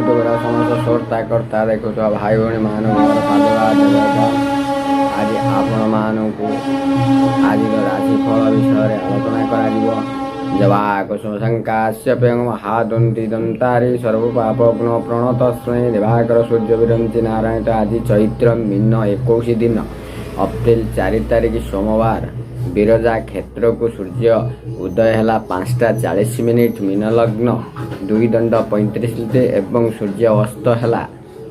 YouTuber समस्त श्रोता कर्ता देखुवा भाई भाई मान आज आपण मानक आज राशिफल विषय आलोचना कर जवाक शंकाश्यप्य महादंती दंतारी सर्वपापग्न प्रणतस्मै दिवाकर सूर्य विरंची नारायण आज चैत्र मीन 21 दिन अप्रैल 4 तारिख सोमवार बिरजा क्षेत्र को सूर्य उदय है 5:40 मीन लग्न 2 दंड 35 एवं सूर्य अस्त है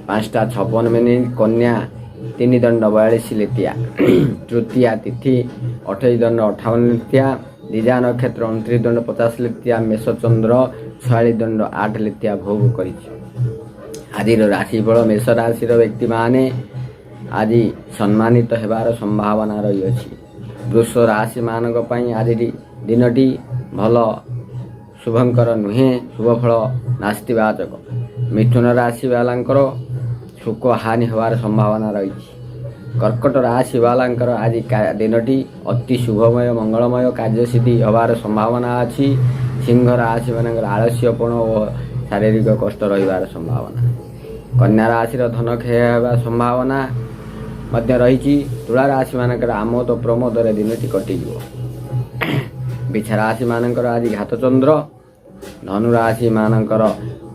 5:56 कन्या 3 दंड 42 लितिया तृतीया तिथि 28 दंड 58 लितिया दिजा नक्षत्र 29 दंड 50 लितिया मेष चंद्र 46 दंड 8 लितिया भोग कर आज राशिफल मेष राशि व्यक्ति माने आज सम्मानित होबार संभावना रही अछि। वृष राशि मानक पई आज दिनटी भल शुभंकर नुहे शुभफल नास्तिवाचक। मिथुन राशि वालांकर सुख हानि होबार संभावना रही। कर्कट राशि वालांकर आज दिनटी अति शुभमय मंगलमय कार्यसिद्धि होबार संभावना अछि। सिंह राशि मानकर आलस्यपण और शारीरिक कष्ट रहिबार संभावना। कन्या राशि धन क्षय होबार संभावना मध्य रही। तुला राशि मानकर आमोद प्रमोद दिनटी कटिଯିବ। बिछा राशि मानकर आज घात चंद्र। धनु राशि मानकर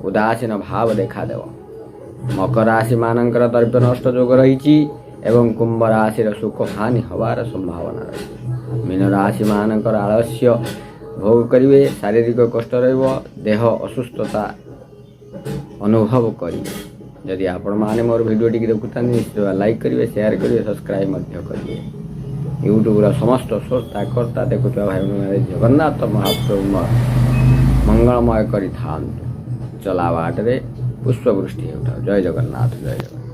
उदासीन भाव देखा देव। मकर राशि मानकर द्रव्य नष्ट जोग रही एवं कुंभ राशि सुख हानि होबार संभावना रही। मीन राशि मानकर आलस्य भोग करिवे शारीरिक कष्ट रहिबो देह असुस्थता अनुभव करिवे। यदि आपण माने मोर वीडियो टी देखुता निश्चित लाइक करिवे शेयर करिवे सब्सक्राइब मध्य करिवे। यूट्यूब समस्त श्रोता कर्ता देखुवा भाई भाई जगन्नाथ महाप्रभु मंगलमय करि थांतु। चला बाटरे पुष्पवृष्टि होता। जय जगन्नाथ जय जगन्नाथ।